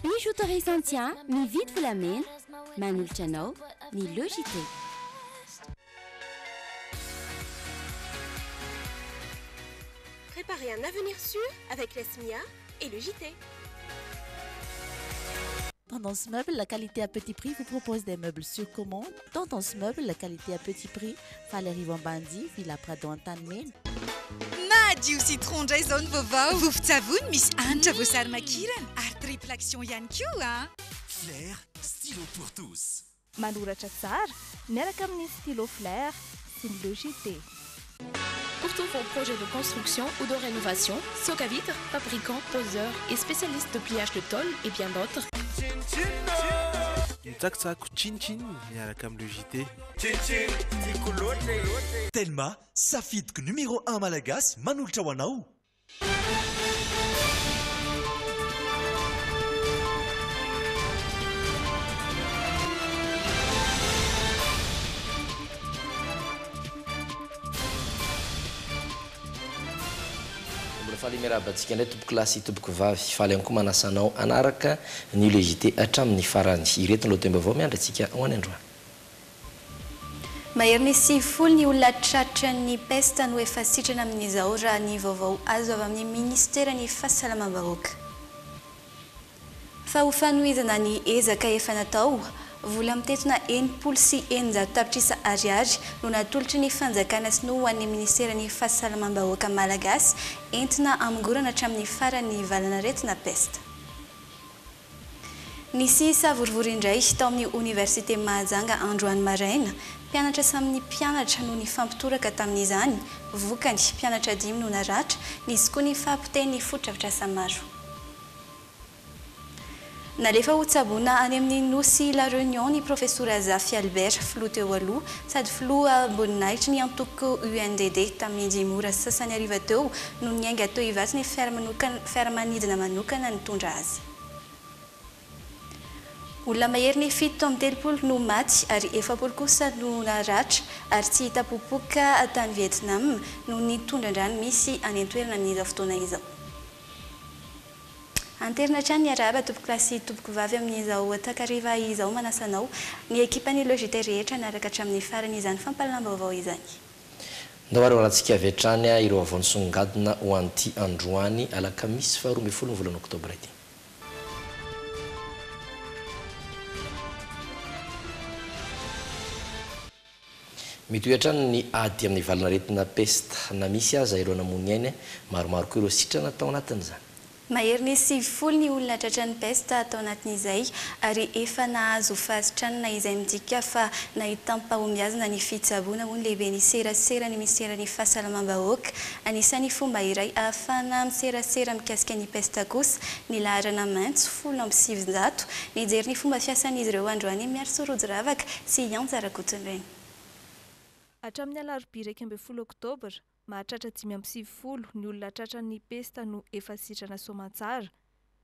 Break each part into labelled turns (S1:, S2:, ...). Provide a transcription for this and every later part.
S1: Misy autorisation mividy volamena manolotra anao ny Logité.
S2: Préparez un avenir sûr avec la SMIA et le JT.
S3: Tendance Meuble, la qualité à petit prix vous propose des meubles sur commande. Tendance Meuble, la qualité à petit prix. Valérie Vambandi, Villa Prado Antanimena.
S4: Madio citron jason vaovao vovon-tsavony misy hanitra voasary makirana ary triple action ihany koa.
S5: Flair, stylo pour tous.
S6: Manoratra tsara miaraka amin'ny stylo Flair sy ny Logité.
S7: Pour tous vos projets de construction ou de rénovation, Socavitre, fabricant, poseur et spécialiste de pliage de tôle et bien d'autres.
S8: Mitsakitsako chin-chin miaraka amin'ny Logité.
S5: Telma, safidiko numéro 1 malagasy manolotra ho anao.
S9: Faly miarabantsika indray tompoko lasy tompoko vavy faly ihany koa manasanao anaraka ny Logité hatramin'ny farany ireto ny lohatenim-baovao miandratsika ho any androany.
S10: Mahery ny 70 ny olona tratra ny pesta no efa sitrana amin'izao raha ny vaovao azo avy amin'ny ministera ny fahasalamam-bahoaka. Fa ho fanohizana ny ezaka efa natao vola mitetina 900 tapitrisa ariary no natolotry ny fanjakana sy no ho an'ny ministera ny fahasalamam-bahoaka malagasy entina amingorana hatramin'ny farany valana retina pesta. Nisy savorivory indray tao amin'ny Université Mahajanga androany maraina, mpianatra samy mpianatra no ny fampitoraka tamin'izany, vokany mpianatra 5 no naratra, nisy koa ny fampiteny fototra maro. Nalefa ho tsaboana any amin'ny nosy la réunion ny professeur Zafy Albert filoha teo aloha sady filoha amboninahitra ny antoko UNDD tamin'ny Jimora sasany ariva teo no niainga teo ivatsy ny fiaramanidina manokana nitondra azy. Olona mahery ny 7 no maty ary 40 kosa no naratra ary tsy hita popoka tany Vietnam no nitondran-drano misy any an-toerana amin'izao fotoana izao. Anterina trany ny araba tompoko lasy tompoko vavy amin'izao takariva izao manasanao ny ekipan'ny Logité rehetra naraka hatramin'ny farany izany fampalalam-baovao izany.
S9: Ndao ary horantsika avy hatrany ireo avao nisongadina ho an'ity androany alakamisy faha 12 ny volana oktobra ity. Mitoetrany ny ady amin'ny valana retina pesta na misy aza ireo namony ainy maromaro koa ireo sitrana tao anatin'izany.
S10: Mahery ny 70 ny olona tratra ny pesta tao anatin'izay ary efa nahazo fahasitranana izay midika fa nahitampahomiazana ny fitsaboana hoy ny lehibe ny serasera ny ministera ny fahasalamam-bahoaka anisan'ny fomba iray ahafana miserasera mikasika ny pesta kosa ny laharana maintso 700 nijery ny fomba fiasan'izy ireo androany miaro sorojo ravaka sy Ianjarakotonireny.
S6: Hatramin'ny alarobia 10 oktobra mahatratra 570 ny olona tratra ny pesta no efa sitrana soamantsara,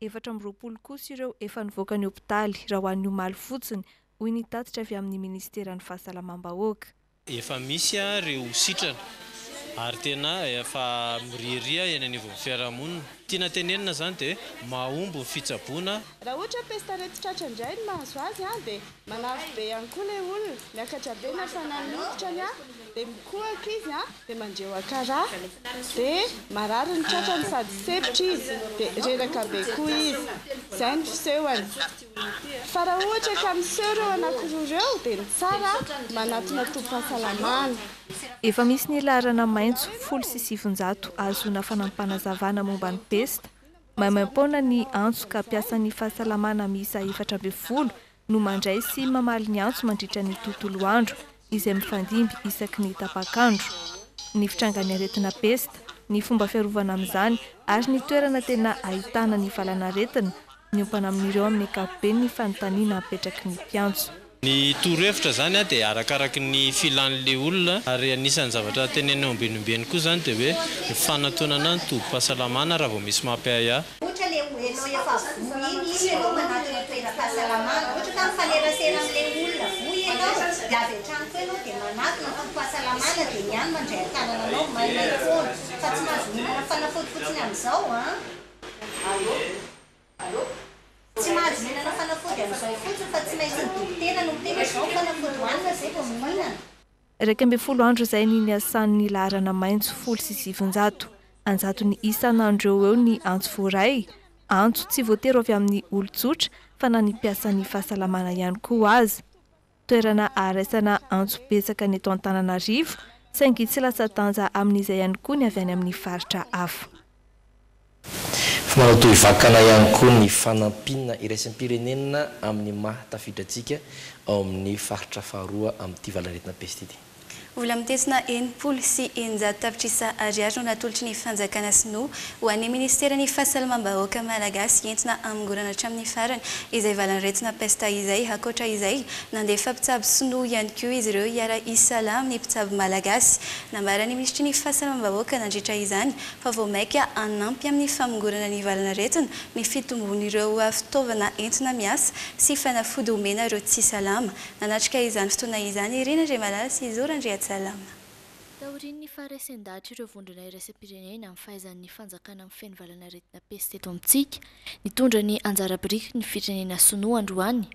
S6: 420 kosa ireo efa nivoaka ny hopitaly raha ho an'ny omaly fotsiny hoy ny tatitra avy amin'ny ministera ny fahasalamam-bahoaka.
S11: Efa misy ireo sitrana ary tena efa miriria eny anivon'ny fiarahamonina. Tiana tenenina zany dia mahomby ny fitsaboana.
S12: Raha ohatra pesta reti-tratra indray no mahazo azy dia manavy be ihany koa ilay olona miakatra be na fananototrany dia mikohaka izy dia mandreo akara dia marary ny tratrany sady sepitra izy dia reraka be koa izy. Izay ny fisehony. Fa raha ohatra ka miseho ireo anankiroa ireo dia ny tsara manatona tompom-pahasalamana.
S6: Efa misy ny laharana maintso 700 azona fanampanazavana momba ny pesta. Maimaim-poana ny antso ka piasan'ny fahasalamana miisa 420 no mandray sy mamaly ny antso mandritra ny tontolo andro izay mifandimby isaky ny tapakandro. Ny fitrangany aretina pesta, ny fomba fiarovana amin'izany ary ny toerana tena ahitana ny valana aretina niompana amin'ireo amin'ny ankapobeny ny fanontaniana apetraky ny mpiantso.
S11: Ny torohevitra zany dia arakaraky ny filan'ilay olona ary anisan'ny zavatra tenenina ambenimbeny koa zany dia hoe ny fanatonana ny tobim-pahasalamana raha vao misy mampiaya.
S13: Ohatra ilay ianao efa voy iny ianao manatona toeram-pahasalamana, ohatra ka mifanerasera amin'ilay olona voy ianao dia avy hatrany koa ianao dia manatona tobim-pahasalamana dia niany mandray tanana anao mailay foana fa tsy mahazo minana fanafody fotsiny amin'izao. tsy mahazo mihinana fanafody amin'izao fotsiny fa tsy maintsy ny dokotera no miteny zao fanafody hoanina zay vao mihinana.
S6: 12 andro izay ny niasan'ny laharana maitso 7 anjato ny isan'andro eo ny antso voray antso tsy voatery avy amin'ny olon-tsotra fa na ny mpiasan'ny fahasalamana ihany koa azy. Toerana araisana antso betsaka ny eto Antananarivo saingy tsy lasa-danja amin'izay ihany koa ny avy any amin'ny faritra hafa.
S9: Manao toy vakana ihany koa ny fanampina iraisam-pirenena amin'ny maha tafidrantsika ao amin'ny faritra faharoa amin'ity valaretina peste ity.
S10: Vola mitesina enimpolo sy eninjato tapitrisa ariary no natolotry ny fanjakana sinoa ho an'ny ministeran'ny fahasalamam-bahoaka malagasy entina amingorana hatramin'ny farany izay valan'aretina pesta izay. Ankoatra izay nandefa mpitsabo sinoa ihany koa izy ireo hiara isalama amin'ny mpitsabo malagasy. Nambaran'ny ministry ny fahasalamam-bahoaka nandritra izany fa vao maika hanampy amin'ny famingorana ny valan'aretina ny fitombon'ireo fitaovana entina miasa sy fanafody omena ireo tsy salama. Nanatrika izany fotoana izany Irina Andriamalala sy Zora Andriatsy salama.
S14: Taorian'ny faraisan-dahatra ireo vondrona iraisam-pirenena amin'ny fahaizan'ny fanjakana amin'ny feno valan'aretina peste eto amintsika nitondra ny anjara biriky ny firenena sinoa androany.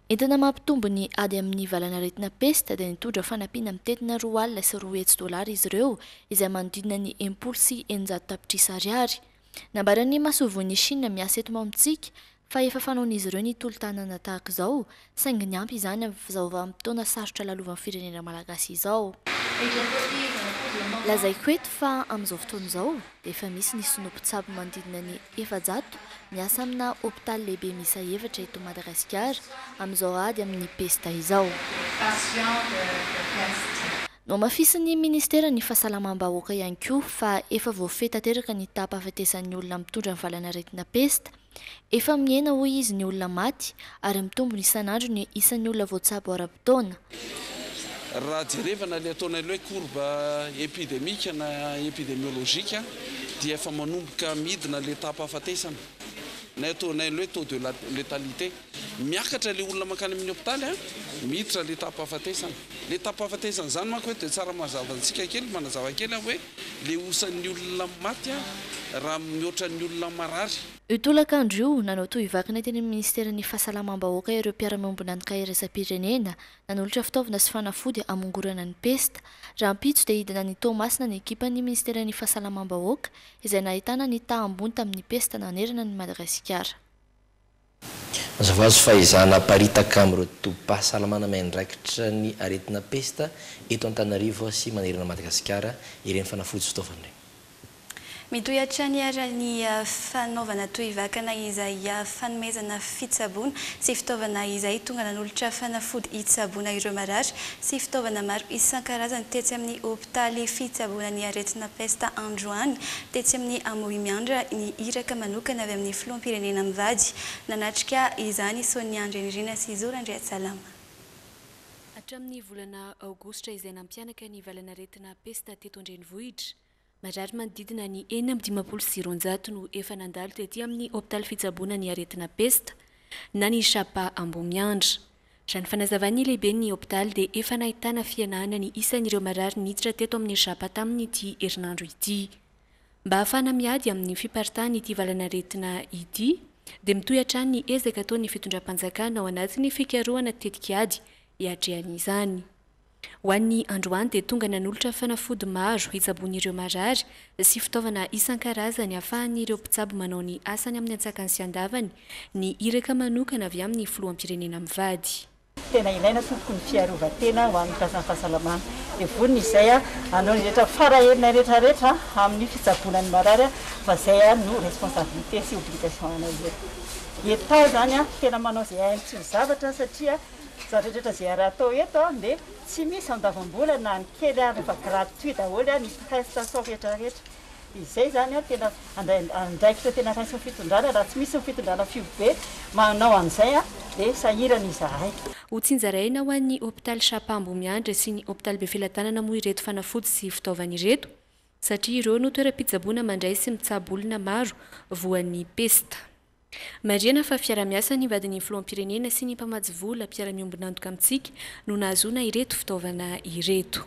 S14: Entina mampitombo ny ady amin'ny valan'aretina peste dia nitondra fanampiana mitetina $2 sy $3 izy ireo izay manodidina ny 10 sy 900 tapitrisa ariary. Nambaran'ny masovon'ny Chine miasa eto amintsika fa efa fanaon'izy ireo ny tolo-tanana tahaka izao saingy ny ampy izany amin'izao vanim-potoana sarotra lalovan'ny firenena malagasy izao. Lazaiko eto fa amin'izao fotoana izao dia efa misy ny sinoa-mpitsabo manodidina ny 700 miasa amina hôpitaly lehibe miisa 7 eto Madagasikara amin'izao ady amin'ny pesta izao. No mafisin'ny ministera ny fahasalamam-bahoaka ihany koa fa efa voafehy tanteraka ny tapa-hafatesan'ny olona mitondra ny valan'aretina pesta. Efa miena hoy izy ny olona maty ary mitombo isan'andro ny isan'ny olona voatsabo ara-potoana.
S15: Raha jerevana ilay ataonay hoe courbe épidémique na épidémiologique dia efa manomboka midina ilay tapa-hafatesana. Na ataonay hoe taux de létalité. Miakatra ilay olona mankany amin'ny hôpitaly miditra ilay tapa-hafatesana. Ilay tapa-hafatesana izany manko hoe dia tsara mazavantsika kely manazava kely hoe ilay osan'ny olona maty raha mihoatra ny olona marary.
S14: Utolakandro io nanao toy vakana teny amin'ny ministeran'ny fahasalamam-bahoaka ireo mpiara-miombona ny iraisam-pirenena nanolotra fitaovana sy fanafody amongorana ny pesta. Raha mpitso dia hidina ny Tomasina ny ekipan'ny ministeran'ny fahasalamam-bahoaka izay nahitana ny taha-ambony tamin'ny pesta nanerana ny Madagasikara.
S9: Mazava azo fahaizana paritaka amin'ireo tobim-pahasalamana mandraikitra ny aretina pesta eto Antananarivo sy manerana Madagasikara ireny fanafody sy fitaovana.
S10: Mitohatra ny arany fanaovana toy vakana izay fanomezana fitsaboana sy fitaovana izay tonga nanolotra fanafody hitsaboana ireo marary sy fitaovana maro isan-karazany tetsy amin'ny hôpitaly fitsaboana ny aretina pesta androany tetsy amin'ny Amohimiandra ny iraka manokana avy amin'ny filoham-pirenena mivady. Nanatrika izany Sonia Andrenirina sy Zora Andriatsalama.
S16: Hatramin'ny volana aogositra izay nampianaka ny valan'aretina pesta teto Andrenivohitra. Marary manodidina ny 900 no efa nandalo tety amin'ny hôpitaly fitsaboana ny aretina pesta na ny Chapa Amohimiandra. Raha ny fanazavany lehibe ny hôpitaly dia efa nahitana fianahana ny isan'ireo marary niditra teto amin'ny Chapa tamin'ity herinandro ity. Mba ahafahana miady amin'ny fiparitahana ity valan'aretina ity dia mitohatra ny ezaka ataon'ny fitondram-panjakana ao anatin'ny fikarohana tetika ady hiatrehan'izany. Ho an'ny androany dia tonga nanolotra fanafody maro hitsaboan'ireo marary sy fitaovana isan-karazany ahafahan'ireo mpitsabo manao ny asany amin'ny antsakany sy andavany ny iraka manokana avy amin'ny filoham-pirenena mivady.
S17: Tena ilaina tompoko ny fiarovan-tena ho amin'ny kasan'ny fahasalamana. Dia vonona izay hanao ny rehetra farahirina rehetrarehetra amin'ny fitsaboana ny marary fa izay no responsabilité sy obligation anay eto zany tena manao izay hainy tsy ho zavatra satria rehetra izay raha atao eto dia tsy misy andavam-bola na ny kely rehefa gratuit daholo ny prestation rehetrarehetra. Izay zany tena andraikitra tena raisy fitondrana raha tsy misy fitondrana fiobe manao an'izay dia sahirana izahay.
S16: Ho tsinjaraina ho an'ny hôpitaly Chapa Amohimiandra sy ny hôpitaly Befilatanana moa ireto fanafody sy fitaovana ireto satria ireo no toeram-pitsaboana mandray sy mitsabo olona maro voan'ny pesta. Mariana fa fiara-miasa ny vadin'ny filoham-pirenena sy ny mpamady vola mpiara-miombona antoka amintsika no nahazoana ireto fitaovana ireto.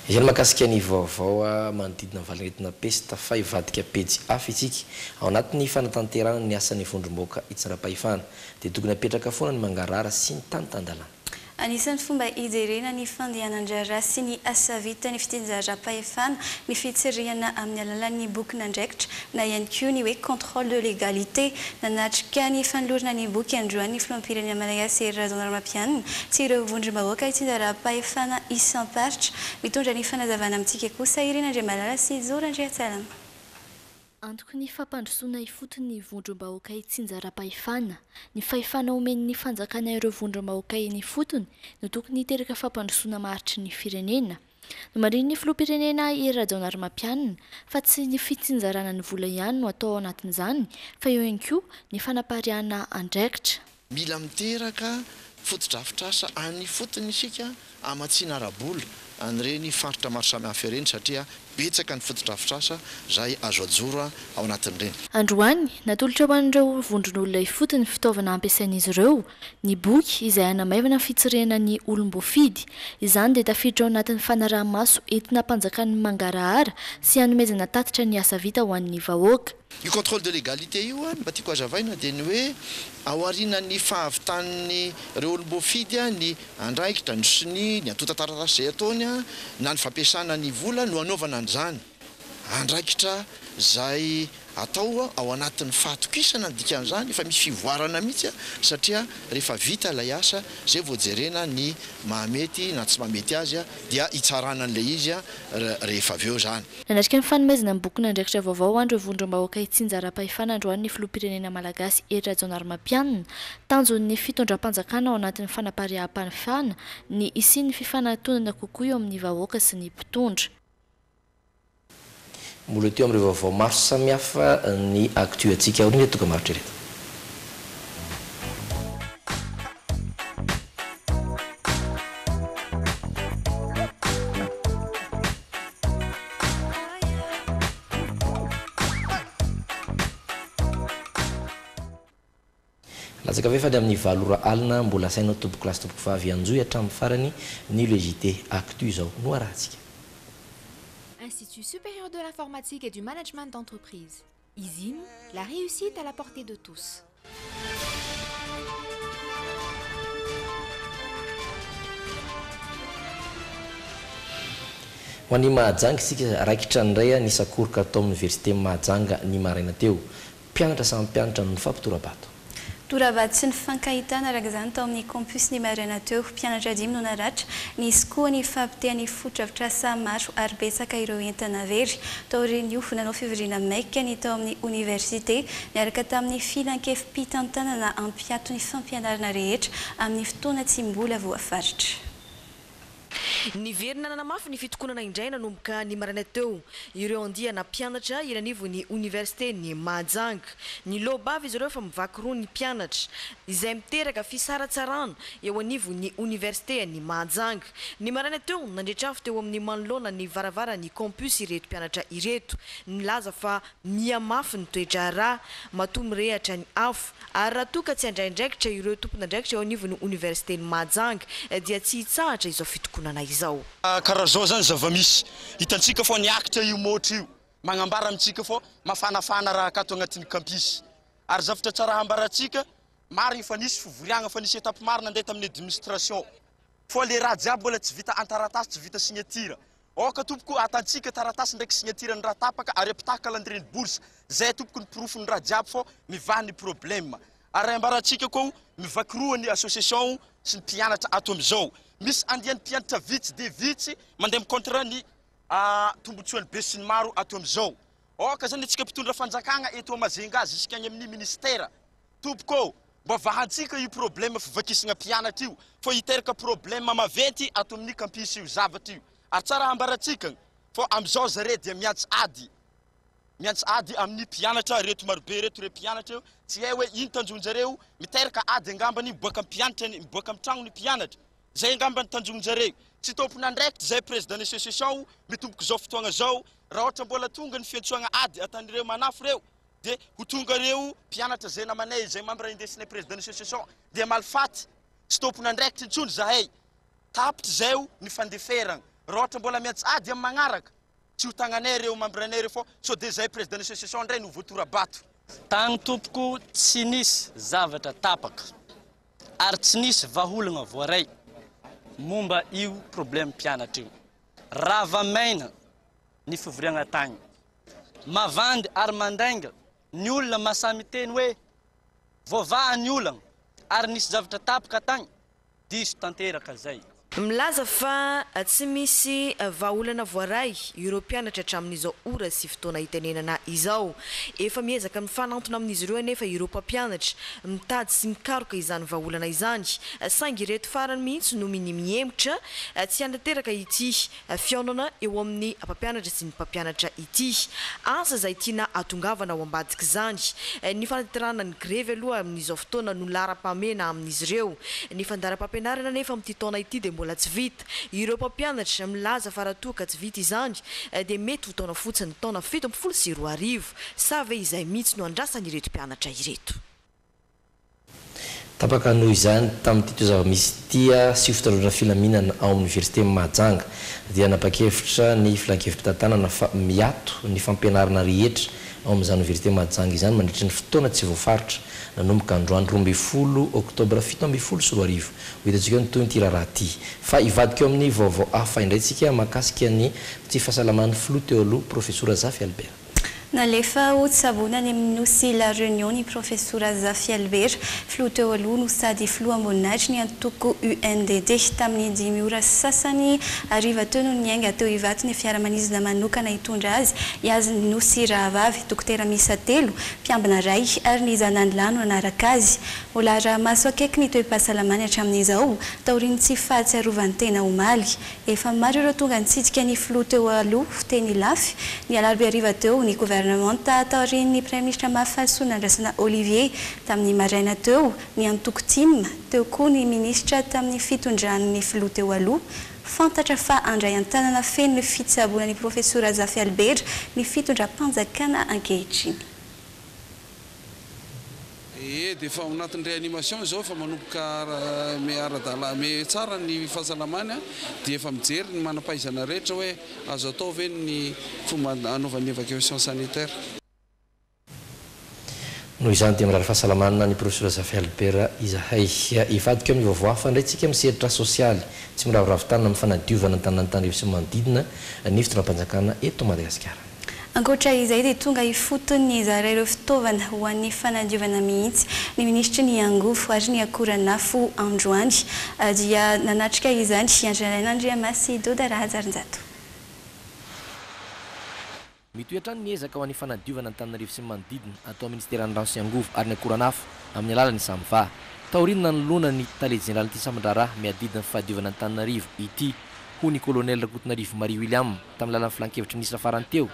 S9: izany mahakasika ny vaovao manodidina valanaretina pesta fa ivadika pejy hafa itsika ao anatin'ny fanatanterana ny asan'ny vondrom-boaka itsara-pahefana dia tokony apetraka foana ny mangarara sy ny tanytandalana.
S10: Anisan'ny fomba hijerena ny fandehanan-draharaha sy ny asa vita ny fitendran-pahefana ny fitsirihana amin'ny alalan'ny boky nandraikitra na ihany koa ny hoe contrôle de légalité nanatrika ny fanolorana ny boky androany ny filoham-pirenena malagasy Razona Ranomampianina tsy ireo vondrom-bahoaka hitendran-pahefana isamparitra mitondra ny fanazavana amintsika kosa Irina Andriamalala sy Zora Andriatsalama.
S14: Antoko ny fampandrosoana ifotony vondrom-bahoaka itsinjara-pahefana ny fahefana omen'ny fanjakana ireo vondrom-bahoaka eny fotony no tokony hiteraka fampandrosoana maharitry ny firenena. No mariny ny filoham-pirenena Razona Ranomampianina fa tsy ny fitsinjarana ny vola ihany no atao anatin'izany fa eo ihany koa ny fanapariana andraikitra.
S18: Mila miteraka fotodrafitrasa any fotony isika amatsiana ara-bola an'ireny faritra maro samihafa ireny satria betsaka ny fotodrafitrasa izay azo ajora ao anatin'ireny.
S14: Androany natolotra ho an'ireo vondron'olona ifotony fitaovana ampiasain'izy ireo ny boky izay hanamaivana fitsirihana ny olom-boafidy. Izany dia tafiditra ao anatin'ny fanaraha-maso entina mpanjakany mangarahara sy hanomezana tatitra ny asa vita ho an'ny vahoaka.
S18: Io contrôle de légalité io mba tiako hazavaina dia ny hoe aorianan'ny fahavitan'ny ireo olom-boafidy ny andraikitra ny siny ny antota taratasy izay ataony na ny fampiasana ny vola no anaovana an'izany andraikitra izay atao ao anatin'ny fahatokisana dikan'izany efa misy fivoarana mihitsy satria rehefa vita ilay asa izay voajerena ny mahamety na tsy mahamety azy dia hitsarana an'ilay izy rehefa avy eo zany.
S14: Nanatrika ny fanomezana ny boky nandraikitra vaovao andreo vondrom-bahoaka itsinjara-pahefana androany ny filoham-pirenena malagasy Razona Ranomampianina tanjon'ny fitondram-panjakana ao anatin'ny fanapariaham-pahefana ny isian'ny fifanantonana kokoa eo amin'ny vahoaka sy ny mpitondra.
S9: Mbola teo amin'ireo vaovao maro samihafa ny actu antsika ao ny toka marotra ireto. Latsaka ve fa ny amin'ny valora alina mbola saina tomboky lasy tomboky vavy anjoy hatramin'ny farany ny légité actu zao no arahantsika.
S19: Institut supérieur de l'informatique et du management d'entreprise. ISIM, la réussite à la portée de tous.
S9: Ho an'ny Mahajanga isika raikitra ndray ny sakoroka atao amin'ny université Mahajanga ny maraina teo mpianatra samy mpianatra no fampitora-bato.
S10: Torabato sy ny fankahitana araka izany tao amin'ny campus ny maraina teo mpianatra 5 no naratra nisy koa ny fampitehany fotodrafitrasa maro ary betsaka ireo entana very tao renio nanao fivoriana maika ny tao amin'ny université niaraka tamin'ny filan-kefim-pitantanana ampiato ny fampianarana rehetra amin'ny fotoana tsy mbola voafaritra.
S20: Niverina nanamafy ny fitokonana indray nanomboka ny maraina teo ireo andiana mpianatra iranivo ny université ny Mahajanga ny lobavy izy ireo fa mivaky roa ny mpianatra izay miteraka fisaratsarana eo anivo ny université ny Mahajanga ny maraina teo nandretrafo teo amin'ny manoloana ny varavara ny campus ireto mpianatra ireto nilaza fa miamafy ny toetra raha matoa mirehatra ny afo ary raha toa ka tsy andraindraikitra ireo tompon'andraikitra eo anivo ny université ny Mahajanga dia tsy hitsahatra izao fitokonana izao.
S21: Karaha zao zany zava-misy hitantsika fo niakitra io motra io magnambara amintsika fo mafanafana raha akato agnatin'ny campus ary zavatra tsara hambarantsika marigny fa nisy fivoriagna fa nisy étape maro nandeha tamin'ny administration fo le raha jiaby mbola tsy vita antaratasy tsy vita signature oka tompoko atantsika taratasy ndraiky signature ny raha tapaka ary apitaka calendrier ny bourse zay tompoko ny profony raha jiaby fo mivaha ny problème ary hambarantsika koa mivakiroa ny association sy ny mpianatra ato amizao misy andiany mpianatra vitsy de vitsy mandeha micontra ny tombotsoany be sy ny maro ato amizao oka zany atsika mpitondra fanjakagna eto Majunga jusqu'à amin'ny ministère tompoko mba vahantsika io problème fivakisana mpianatra io fo hiteraka problème maventy ato amin'ny campus io zavatra io ary tsara hambarantsika fo amizao zare dia miantso ady amin'ny mpianatra reto marobe reto re mpianatra io tsy hay hoe ino tanjonjareo miteraka ady angambany miboaka mpianatra miboaka mitragno ny mpianatra zay angambany tanjonjareo tsy tompon'andraikitra zay président association mitomboka zao fotoagna zao raha ohatra mbola tonga ny fiantsoagna ady atan'ireo manafo reo de ho tonga reo mpianatra zay namanay zay membre indesinay président association de malfaty tsy tompon'andraikitra intsony zahay tapitra zay ny fandeferagna raha ohatra mbola miantsady amin'ny magnaraka tsy ho tagnanay reo membranay reo fô so de zay président association ndray no voatorabato
S1: tagny tompoko tsy nisy zavatra tapaka ary tsy nisy vaholagna voaray momba io problème mpianatra io rava-maina ny fivoriagna tagny mavandy ary mandainga ny olona masamy teny hoe voavahan'ny olana ary nisy zavatra tapaka tagny diso tanteraka zay
S20: milaza fa tsy misy vaolana voaray ireo mpianatra hatramin'izao ora sy fotoana hitenenana izao efa miezaka mifanantona amin'izy ireo nefa ireo mpampianatra mitady sy mikaroka izany vaolana izany saingy ireto farany mihitsy no minimiemotra tsy andateraka ity fiaonana eo amin'ny mpampianatra sy ny mpampianatra ity asa zay tiana atongavana ao ambadika zany ny fanaterana ny grevy aloha amin'izao fotoana no lara-pamena amin'izy ireo ny fandaram-pampianarana nefa amin'ity taona ity de mbola tsy vita ireo mpampianatra milaza faratoka tsy vita izany de mety ho taona fotsiny taona 74 sa ve izay mihitsy no andrasany ireto mpianatra ireto
S9: tapaka noho izany tamin'ity toa zava-misy tia sy fitarona filaminana ao amin'ny université Mahajanga dia napakevitra ny filan-kevim-pitantanana fa miato ny fampianarana rehetra ao amin'izany université Mahajanga izany mandritra ny fotoana tsy voafaritra nanomboka androany 12 oktobra 17 ho hitantsika ny toy ny tiraraha ty fa ivadika eo amin'ny vaovao hafa indrayntsika mahakasika ny tsy fahasalaman'ny filoha teo aloha professeur Zafy Albert
S10: nalefa otsabonany amin'nosy la réunion ny professeur Zafy Albert filoha teo aloha no sady filoha amboninahitry ny antoko UNDD tamin'ny 5 ora sasany ariva teo no niainga teo ivaty ny fiaramanizina manokana hitondra azy iazy nosy rahavavy dokotera misa 3 mpiambina ray ary ny zanany lano anaraka azy olara maso akaiky ny toe-pahasalamany hatramin'izao taoriny tsy fahatsiarovany tena omaly efa maro ireo tonga nitsidika ny filoha teo aloha fiteny lafy ny alarobia ariva teo ny gouvernement taorin'ny premier ministre Mahafaso nandrasana Olivier tamin'ny maraina teo ny antoko tim teo koa ny ministra tamin'ny fitondran'ny filoha teo aloha fantatra fa andray an-tanana feno ny fitsaboana ny professeur Zafy Albert ny fitondram-panjakana ankehitriny
S15: de efa anatin'ny réanimation zao fa manomboka miaradala me tsara ny fahasalamany dia efa mijery ny manam-pahaizana rehetra hoe azo atao ve ny fomba anaovan'ny évacuation sanitaire
S9: noho izany dia mirary fahasalamana ny professeur Zafy Albert izahay ivadika amin'ny vaovao hafa indrayntsika miseritra sosialy tsy miraviravitany amin'ny fanadiovana tananantany sy manodidina ny fitondram-panjakana eto Madagasikara
S10: ankoatra izay dia tonga ifotony zareo ireo fitaovana ho an'ny fanadiovana mihitsy ny ministry ny angofo ary ny akoranafo androany dia nanatrika izany Andriamasy Dodara Zarinjato
S9: mitoetra ny ezaka ho an'ny fanadiovana Antananarivo sy manodidina atao ministera ny rano sy angofo ary ny akoranafo amin'ny alalan'ny Samva taorinina nolona ny tale général Ty Samandrara miadidina ny fahadiovana Antananarivo ity ho ny colonel Rakotonarivo Marie William tamin'ny lalan'ny filan-kevitra nisy farany teo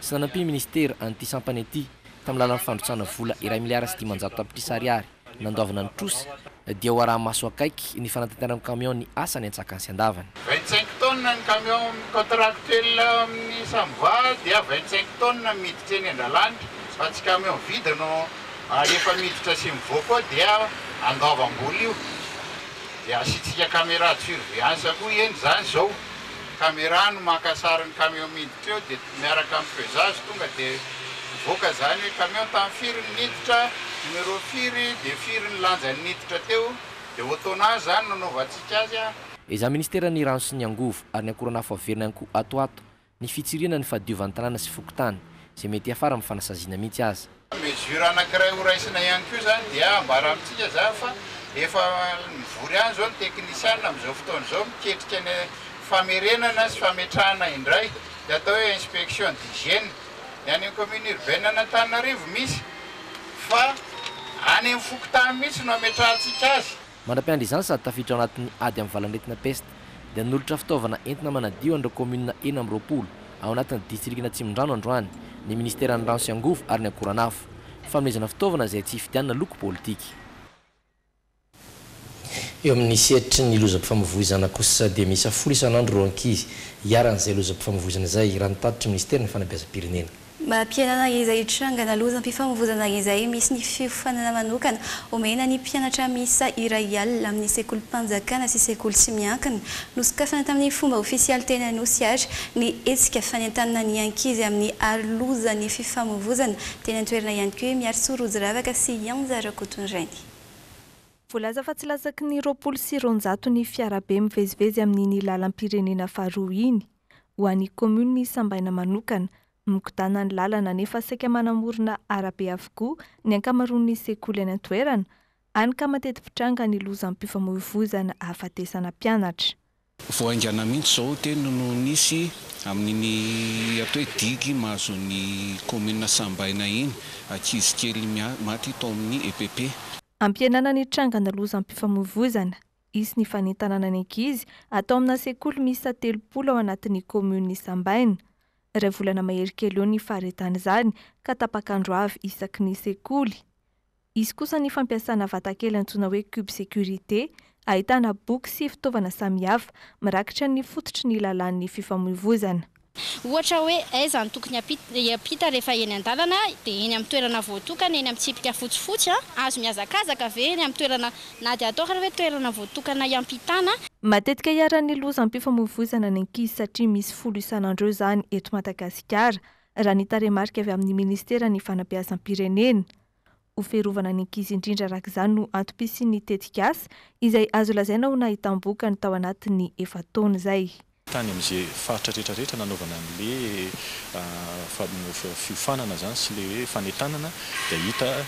S9: sy nanampi ministera anty Sampanety tamin'ny lalan'ny fandrotsana vola iray miliara sy 500 tapitrisa ariary nandoavana ny trosy dia ho araha maso akaiky ny fanatanterana camion ny asany an-tsakany sy andavany
S22: 25 tonnes ny camion contractuel amin'ny Samva dia 25 tonnes miditra eny an-dalanitra fa tsy camion vide no efa miditra sy mivoaka dia andavam-bola io dia asitsika caméra de surveillance koa eny zany zao caméra no makasary ny camion miditra eo dia miaraka amin'ny pesage tonga dia mivoaka zany hoe camion tamin'ny firy ny niditra numéro firy dia firy ny lanjany niditra teo dia autonazy zany nanaovantsika azy
S9: iza ministera ny rano sy ny angofo ary ny akoranafo averina ihany koa atoato ny fitsiriana ny fahadiovan'ny tanàna sy fokotany izay mety afara amin'ny fanasaziana mihitsy azy
S22: mesure anankiray horaisina ihany koa zany dia ambara amintsika zany fa efa mivory any zao ny teknisiana amin'izao fotoana zao miketrika ny famerenana sy fametrahana indray dia atao hoe inspection d'hygiène ny any amin'ny commune urbaine n'Antananarivo misy fa any amin'ny fokotany mihitsy no ametrahantsika azy
S9: mandra-piandry izany sady tafiditra ao anatin'ny ady amin'ny valanretina peste dia nolotra fitaovana entina manadio andreo commune 120 ao anatin'ny distrikna Tsimondrano androany ny ministera ny rano sy angofo ary ny akoranafo famonezana fitaovana izay tsy hifidianana loko politika eo amin'ny sehatry ny lozam-pifamoivoizana kosa dia misy 10 isan'andro reo ankizy hiaran'izay lozam-pifamoivoizana izay raha nitatitra ministera ny fanabeazam-pirenena
S10: Mampianana izay trangana loza ampifamoivozana izay misy ny fiofanana manokana omena ny mpianatra misa iray alina amin'ny sekolim-panjakana sy sekoly tsy miankina nosokafana tamin'ny fomba ofisialy teny Anosy ary ny hetsika fanentanana ny ankizy amin'ny aroloza ny fifamoivozana teny an-toerana ihany koa miaro Sorozy Ravaka sy Anjara Kotondrainy.
S6: Voalaza fa tsy latsaky ny 20 ny fiarabe mivezivezy amin'ny lalam-pirenena faharoa iny ho an'ny komuna Sambaina manokana mikodana ny lalana nefa saika manamorona arabe avokoa ny ankamaroan'ny sekoly any an-toerana any ka mateti-pitranga ny lozam-pifamoivozana ahafatesana mpianatra.
S2: Voaingana mihitsy zao teny no nisy amin'ny atao hoe digy mahazo ny komuna Sambaina iny ankizy kely maty tao amin'ny EPP.
S6: Ampianana ny trangana lozam-pifamoivozana isy ny fanentanana ny ankizy atao amina sekoly miisa 30 ao anatin'ny komuna Sambaina. Ray volana mahery kely eo ny faharetana izany ka tapakandro avy isaky ny sekoly. Izy kosa ny fampiasana vatakely antsoina hoe cube sécurité ahitana boky sy fitaovana samihafa mirakitra ny fototry ny lalan'ny fifamoivozana.
S3: Ohatra hoe aiza ny tokony apita rehefa eny an-dalana dia eny amin'ny toerana voatokana eny amin'ny tsipika fotsifotsy azo miazakazaka ave eny amin'ny toerana na dia atao raha hoe toerana voatokana iampitana.
S6: Matetika iaran'ny lozam-pifamoivozana ny ankizy satria misy 10 isan'andro zany eto Madagasikara raha ny taremarika avy amin'ny ministera ny fanabeazam-pirenena. Oferovana ny ankizy indrindra araka izany no antom-pisian'ny tetikasa izay azo lazaina ho nahitam-boka ny tao anatin'ny 4 taona izay.
S23: Tany amin'izay faritra rehetrarehetra nanaovana an'ilay fiofanana zany sy le fanentanana dia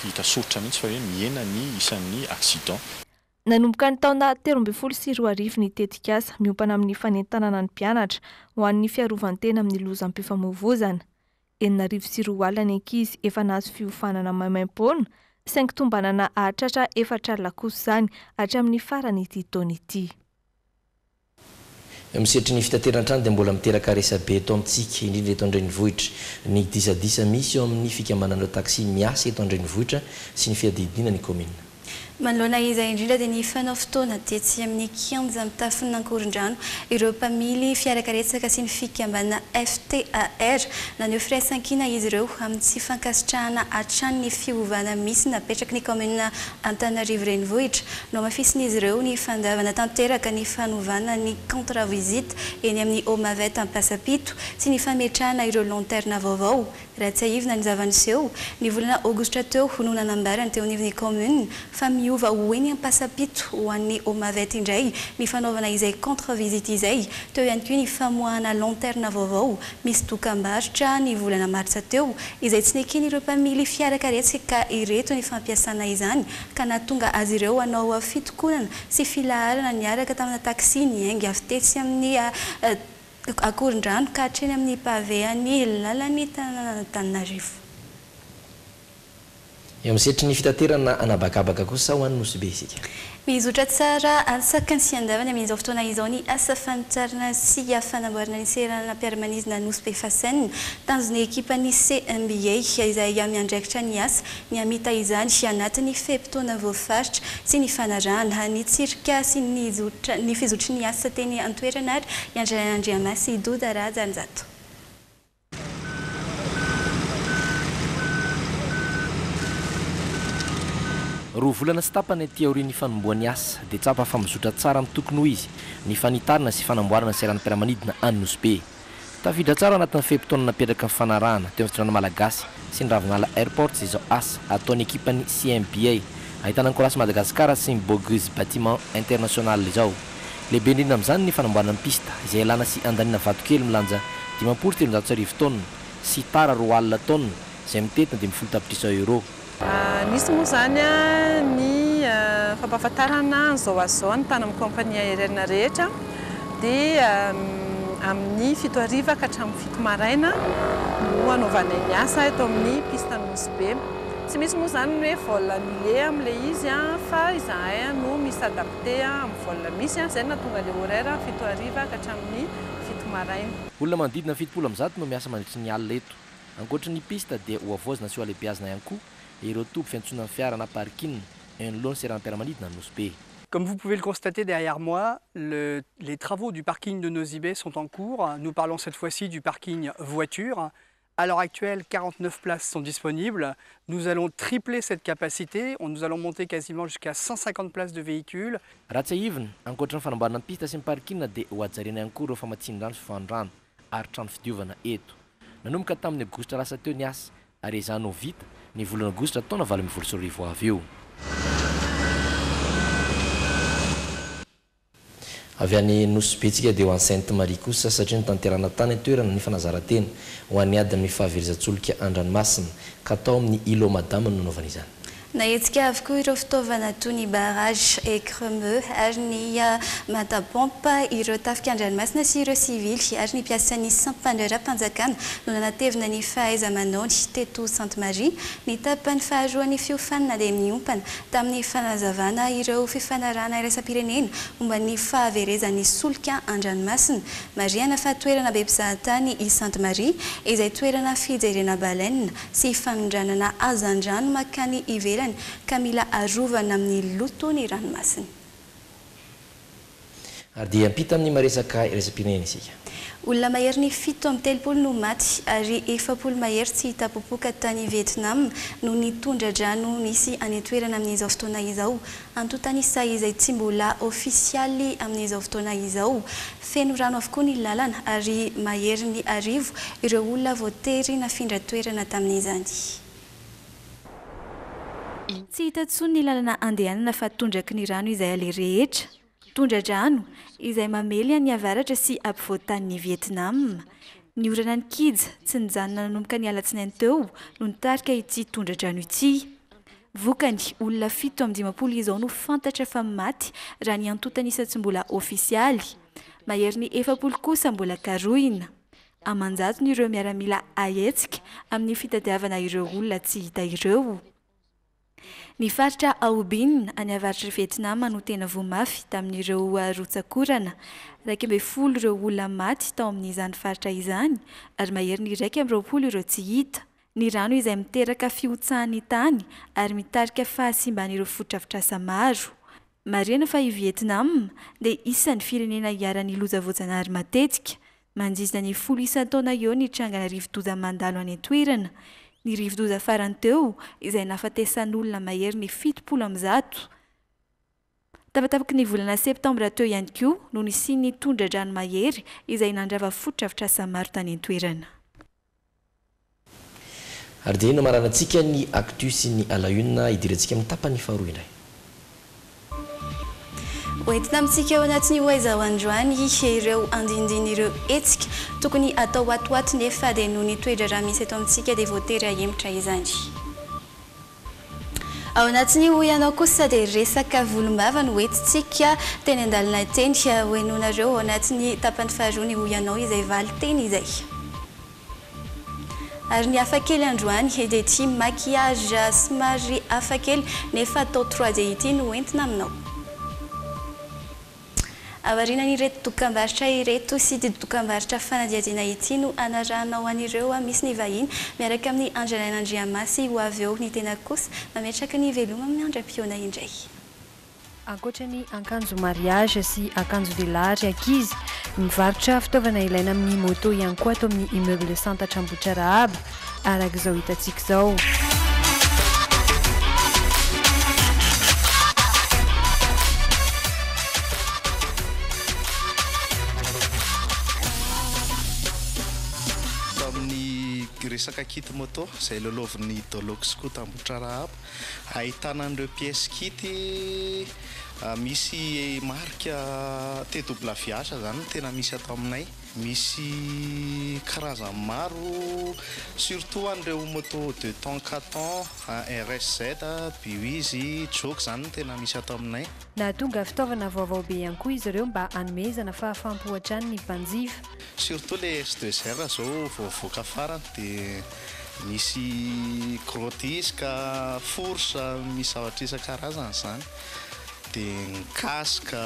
S23: hita soritra mihitsy fa hoe miena ny isan'ny accident.
S6: Nanomboka ny taona 2013 ny tetikasa miompana amin'ny fanentanana ny mpianatra ho an'ny fiarovan-tena amin'ny lozam-pifamoivozana. 4 alina ny ankizy efa nahazo fiofanana maimaim-poana saingy tombanana ahatratra 4 alina kosa zany hatramin'ny farany ity taona ity.
S9: Misetry ny fitateran-trano dia mbola miteraka resabe eto amintsika indrindra eto an-drenivohitra. Ny disadisa misy eo amin'ny fikamanana taxi miasa eto an-drenivohitra sy ny fiadidina ny komuna.
S10: Manoloana izay indrindra dia ny fanao fotoana tetsy amin'ny kianja mitafy Ankorondrano ireo mpamily fiarakaretsaka sy ny fikambanana FTAR naneho firaisan-kina izy ireo amin'ny tsy fankasitrahana hatrany ny fiovana misy napetraky ny komuna Antananarivo renivohitra no mafisiny izy ireo ny fandavana tanteraka ny fanovana ny contre visite eny amin'ny Omavet Ampasapito sy ny fametrahana ireo lanterne vaovao. Raha tsy aivina ny zavaniseho ny volana Aogositra teo no nanambarany teo anivon'ny komuna fa miova ho eny Ampasapito ho an'ny Omavet indray ny fanaovana izay contre visite izay teo ihany koa ny famoahana lanterne vaovao misy dokam-barotra ny volana Martsa teo izay tsy nekeny ireo mpamily fiarakaretsaka ka ireto ny fampiasana izany ka nahatonga azy ireo hanao fitokonana sy filaharana niaraka tamina taxi ny haingy avy tetsy amin'ny Ankorondrano ka hatreny amin'ny pavean'ny lalan'ny Antananarivo.
S9: Misetry ny fitaterana anabakabaka kosa ho an'ny Nosy be isika.
S10: Mizotra tsara asaky ny siandavany amin'izao fotoana izao ny asa fanitarana sy fanamboarana ny serana mpiara-manidina Nosy be Fasenina tanjon'ny ekipa ny CMBA izay miandraikitra ny asa ny amita izany anatin'ny fe-potoana voafaritra sy ny fanarahana ny tsirika sy ny fizotry ny asa teny an-toerana ary Andriamasy Dodara Janjato.
S9: Roa volana sy tapany aty aorian'ny fanomboan'ny asa dia tsapa fa mizotra tsara amin'ny tokony ho izy ny fanitarana sy fanamboarana seran'ny mpiara-manidina any Nosy be. Tafiditra tsara anatin'ny fe-potoana napetraka ny fanarahana teo amin'ny fitondrana malagasy sy ny Ravinala Airport izao asa ataon'ny ekipa ny CMBA ahitana ny Korasy Madagasikara sy ny Bogus Bâtiment International izao. Lehibe indrindra amin'izany ny fanamboarana ny pista izay alana sy andaniana vatokely milanja 500,000 taona sy tara 2 alina taona izay mitetina dia mifoly tapitrisa euro.
S24: Nisy moa zany ny fampahafantarana izao azao ny tany amin'ny kompania aérienne rehetra dia amin'ny 7 ka hatramin'ny 7 maraina no hanaovana ny asa eto amin'ny pista Nosy be. Tsy misy moa zany hoe vol annulé amin'ilay izy fa izahay no misy adapté amin'ny vol misy izay nahatonga ilay horaire 7 ka hatramin'ny 7 maraina.
S9: Olona manodidina 70 no miasa mandritry ny alina eto. Ankoatra ny pista dia ho avoazina sy ho alehibiazina ihany koa ireo toby fiantsonana fiara na parking eny seran'ny mpiara-manidina Nosy be.
S25: Comme vous pouvez le constater derrière moi, les travaux du parking de Nosy be sont en cours. Nous parlons cette fois-ci du parking voiture À l'heure actuelle, 49 places sont disponibles. Nous allons tripler cette capacité. Nous allons monter quasiment jusqu'à 150 places de véhicules.
S9: Raha tsy ahivina ankoatra ny fanamboarana ny pista sy ny parking dia ho ajarena ihany koa ireo famatsian-drano sy fifandrano ary trano fidiovana eto. Nanomboka tamin'ny aogositra lasa teo ny asa ary izany ho vita ny volana aogositra taona 2024 avy eo. Avy any Nosy-Betsika dia ho an'ny Sainte Marie kosa satria nitanterana tany toerana ny fanazara-tena ho an'ny ady amin'ny fahaverizan-tsoloka an-dranomasina ka atao amin'ny îlot madame no nanaovana izany.
S10: Nahetika avokoa ireo fitaovana toy ny barrage écremeux ary ny matapompa ireo tafika an-dranomasina sy ireo sivily ary ny mpiasan'ny sampam-pandrera-panjakana no nanatevina ny fahaiza-manaony teto Sainte Marie ny tapany faharoan'ny fiofanana dia miompana tamin'ny fanazavana ireo fifanarana iraisam-pirenena momba ny fahaverezan'ny solika an-dranomasina. Mariana fa toerana be mpizahatany i Sainte Marie izay toerana fijerena baleine sy fanondranana hazan-drano makany ivelany ka mila arovana amin'ny lotony ranomasina.
S9: Ary dia ampita amin'ny maresaka iraisam-pirenena isika.
S10: Olona mahery ny 7 no maty ary 4 mahery tsy tapopoka tany Vietnam no nitondra-drano nisy any toerana amin'izao fotoana izao. Antotany isa izay tsy mbola ofisialy amin'izao fotoana izao. Feno rano avokoa ny lalana ary mahery ny arivo ireo olona voatery nafindra toerana tamin'izany.
S4: Tsy hita tsony ny lalana andehanana fa tondraky ny rano izay ale rehetra. Tondra-drano izay mamely any avaratra sy ampovoantanin'ny Vietnam. Ny orana ny kija tsy nijanona nanomboka ny alatsinainy teo no nitarika ity tondra-drano ity. Vokany olona 7 izao no fantatra fa maty raha ny antotana isa tsy mbola ofisialy. Mahery ny 4 kosa mbola karohina. Amanjatony ireo miaramila ahetsika amin'ny fitadiavana ireo olona tsy hita ireo. Ny faritra Aubin any avaratra Vietnam no tena voamafy tamin'ireo rotsakorana. 20 ireo olona maty tao amin'izany faritra izany ary mahery ny 20 ireo tsy hita. Ny rano izay miteraka fiotsahan'ny tany ary mitarika fahasimban'ireo fotodrafitrasa maro. Marina fa i Vietnam dia isan'ny firenena iaran'ny loza voajanahary matetika. Manjizina ny 10 isan-taona eo ny trangana rivo-doza mandalo any an-toerana. Ny rivo-doza farany teo izay nafatesan'olona mahery ny 70. Tapatapaky ny volana septambra teo ihany koa no nisy ny tondra-drano mahery izay nandrava fotodrafitrasa maro tany an-toerana.
S9: Ary dia namaranantsika ny actu sy ny alauna idirantsika amin'ny tapany faharoa indray.
S10: Hoentina amintsika ao anatin'ny hoaiza androany ireo andindiny ireo hetsika tokony atao atoato nefa dia noho ny toetra raha misy eto amintsika dia voatery ahemitra izany. Ao anatin'ny hoianao kosa dia resaka volombava no hoentintsika teny an-dalana teny hoenonareo ao anatin'ny tapany faharoa ny hoianao izay valy teny izay. Ary ny hafakely androany dia ity maquillage somary hafakely nefa atao 3D ity no hoentina aminao. Avarinany ireto dokam-barotra ireto sy dokam-barotra fanadiadiana ity no anaranao an'ireo misy ny vahiny miaraka amin'ny Andriamasy ho avy eo ny tena kosa mametraka ny veloma amin'ny andram-piona indray.
S5: Ankoatra ny akanjo mariage sy akanjo lehilahy ankizy, mivarotra fitaovana ilaina amin'ny moto ihany koa ato amin'ny immeuble santatra Ambohitrarahaba araka izao hitantsika izao.
S7: Resaka kit moto izay lolovin'ny Doloxco Ambohitrarahaba ahitana an'ireo pièces kit misy marika TWH zany tena misy atao aminay, misy karazany maro surtout an'ireo moto 2 temps 4 temps RSZ, Buizy, Joke zany tena misy atao aminay.
S5: Nahatonga fitaovana vaovao be ihany koa izy ireo mba hanomezana fahafampohatrany ny mpanjifa.
S7: Surtout les S2R zao voavoaka farany dia misy gros disque, fourche, misy zavatra isan-karazany zany. Dia ny casque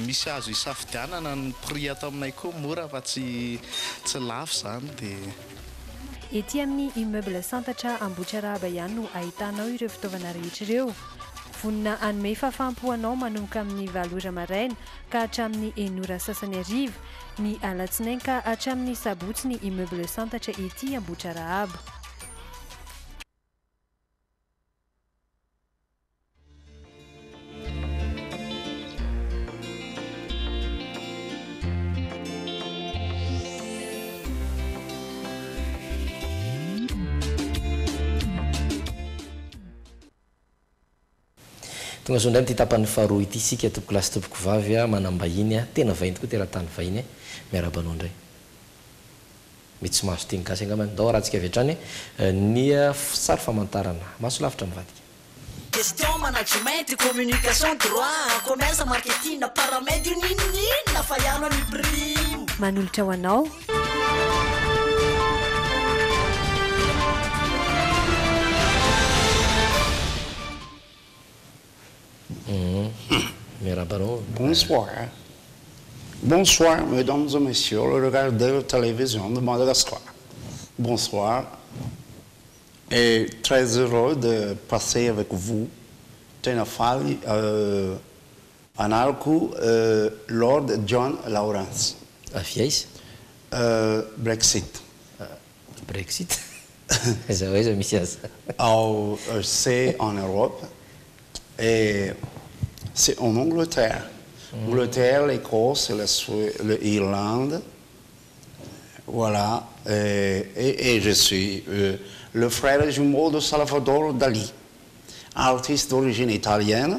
S7: misy azo hisafidianana ny prix ato aminay koa mora fa tsy lafo zany dia.
S5: Ety amin'ny immeuble santatra Ambohitrarahaba ihany no ahitanao ireo fitaovana rehetra ireo. vonina anome fahafaham-poanao manomboka amin'ny 7 ora maraina ka hatramin'ny 1 ora sasany arivo ny alatsinainy ka hatramin'ny sabotsy ny immeuble santatra ety Ambohitrarahaba.
S9: tonga zao ndray mity tapany faharoa ity sika tompoko lasy tompoko vavy a manambahiny a tena vahiny tokoa teratany vahiny miarabanao ndray mety tsy mahazo teny gasy angamany dao raha tsika avy hatrany ny sary famantarana maso lavitra mivadika.
S8: Gestion management communication droit commerce marketing paramètre ninina fa ihany ny prime
S5: manolotra ho anao
S11: Bonsoir. Bonsoir, mesdames et messieurs, le regardeur de télévision de Madagascar. Bonsoir. Et très heureux de passer avec vous Tenafali Anarku Lord John Lawrence. Brexit.
S9: Brexit?
S11: C'est en Europe. Et c'est en Angleterre. Angleterre, l'Écosse, l'Irlande. Voilà. Et je suis le frère jumeau de Salvador Dali, artiste d'origine italienne.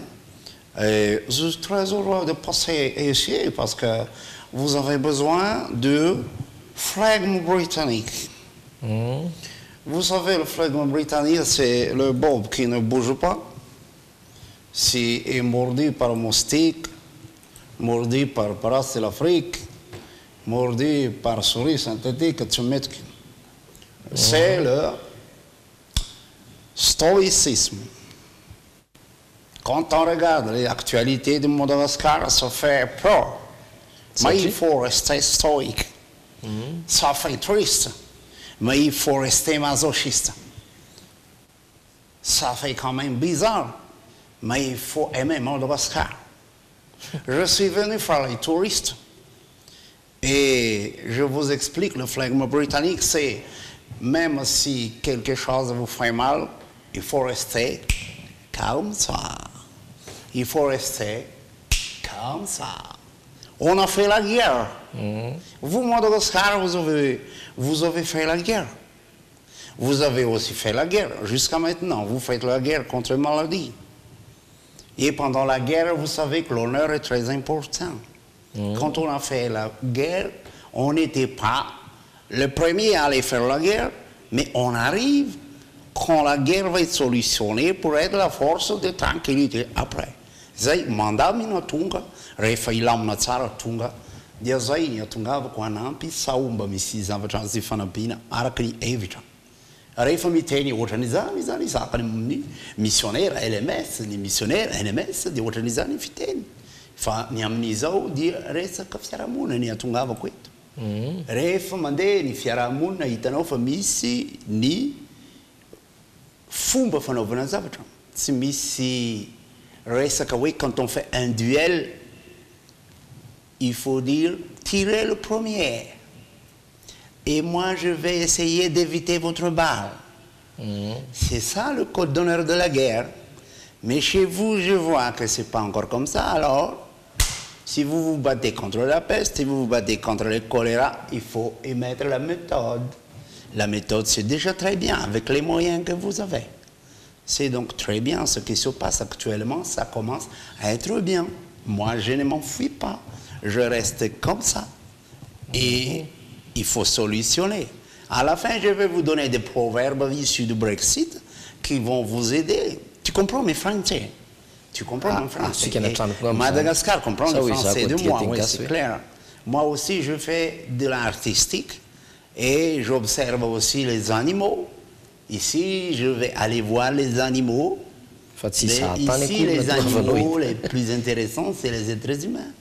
S11: Et je suis très heureux de passer ici parce que vous avez besoin de flegme britannique. Vous savez, le flegme britannique, c'est le bob qui ne bouge pas. Si est mordu par moustique, mordu par parasite de l'Afrique, mordu par souris synthétique, c'est le stoïcisme. Quand on regarde l'actualité de Madagascar, ça fait peur. Mais il faut rester stoïque. Ça fait triste. Mais il faut rester masochiste. Ça fait quand même bizarre. Mais il faut aimer Madagascar. Je suis venu faire les touristes et je vous explique, le flegme britannique, c'est même si quelque chose vous fait mal, il faut rester comme ça. Il faut rester comme ça. On a fait la guerre. Vous, Madagascar, vous avez fait la guerre. Vous avez aussi fait la guerre. Jusqu'à maintenant, vous faites la guerre contre la maladie. Et pendant la guerre, vous savez que l'honneur est très important. Quand on a fait la guerre, on n'était pas le premier à aller faire la guerre, mais on arrive quand la guerre va être solutionnée pour être la force de tranquillité après. Zay mandamy na tonga rehefa ilamina tsara tonga dia zay ny atongavako anampy saomba misy zavatra zay fanabina araka ny hevitra. Rehefa miteny ohatran'izany zany zakany amin'ny missionnaire LMS, ny missionnaire NMS dia ohatran'izany fiteny. Fa ny amin'izao dia resaka fiarahamonina ny atongavako eto. Rehefa mandeha ny fiarahamonina hitanao fa misy ny fomba fanaovana zavatra. Tsy misy resaka hoe quand on fait un duel, il faut dire tirer le premier. Et moi, je vais essayer d'éviter votre balle. C'est ça le code d'honneur de la guerre. Mais chez vous, je vois que ce n'est pas encore comme ça. Alors, si vous vous battez contre la peste, si vous vous battez contre le choléra, il faut émettre la méthode. La méthode, c'est déjà très bien avec les moyens que vous avez. C'est donc très bien ce qui se passe actuellement. Ça commence à être bien. Moi, je ne m'enfuis pas. Je reste comme ça. Et il faut solutionner. À la fin, je vais vous donner des proverbes issus du Brexit qui vont vous aider. Tu comprends mes français? Tu comprends mon français? Madagascar comprend le français de moi, oui, c'est clair. Moi aussi, je fais de l'artistique et j'observe aussi les animaux. Ici, je vais aller voir les animaux. Mais ici, les animaux les plus intéressants, c'est les êtres humains.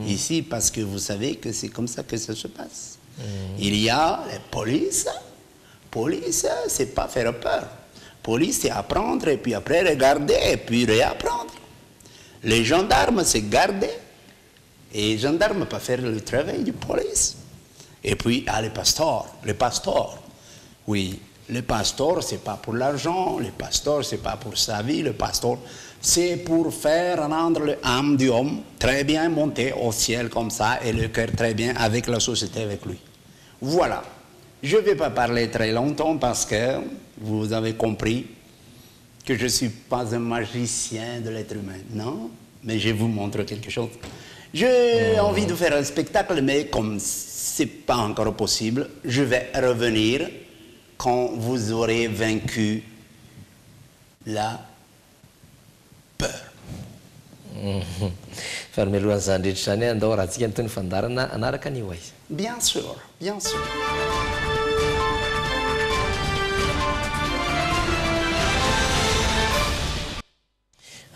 S11: Ici, parce que vous savez que c'est comme ça que ça se passe. Il y a la police. Police, c'est pas faire peur. police, c'est apprendre, et puis après regarder, et puis réapprendre. Les gendarmes, c'est garder. Et les gendarmes peuvent faire le travail du police. Et puis, les pasteurs. Oui, le pasteur, c'est pas pour l'argent, le pasteur, c'est pas pour sa vie, le pasteur, c'est pour faire rendre l'âme du homme très bien montée au ciel comme ça, et le cœur très bien avec la société, avec lui. Voilà. Je ne vais pas parler très longtemps parce que vous avez compris que je ne suis pas un magicien de l'être humain, non, mais je vous montre quelque chose. J'ai envie de faire un spectacle, mais comme ce n'est pas encore possible, je vais revenir quand vous aurez vaincu la peur. Bien sûr, bien sûr.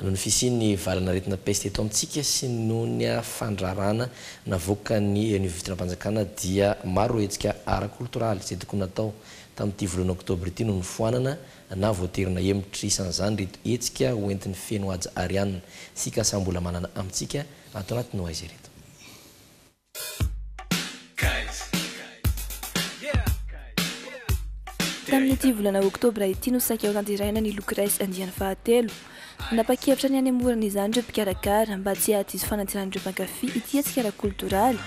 S9: Noho ny fisiany valanaretina peste eto amintsika sy noho ny fandrarana navoaka ny vitinam-panjakana dia maro hetsika ara-kultoraly izay tokony natao tamin'ity volana oktobra ity noho ny foanana na voaterina emitra isan'izany reto hetsika hoentin'ny feno aja arianina sika sambola manana amintsika atao anatiny ho aizy reto.
S4: Tamin'ity volana oktobra ity no saika ao tanteraina ny Lucrèce andiany fahatelo. Napakevitra ny hanemorana izany ireo mpikarakara mba tsy hahaty izy fanantiran'ireo mpankafy ity hetsika ara-kultoraly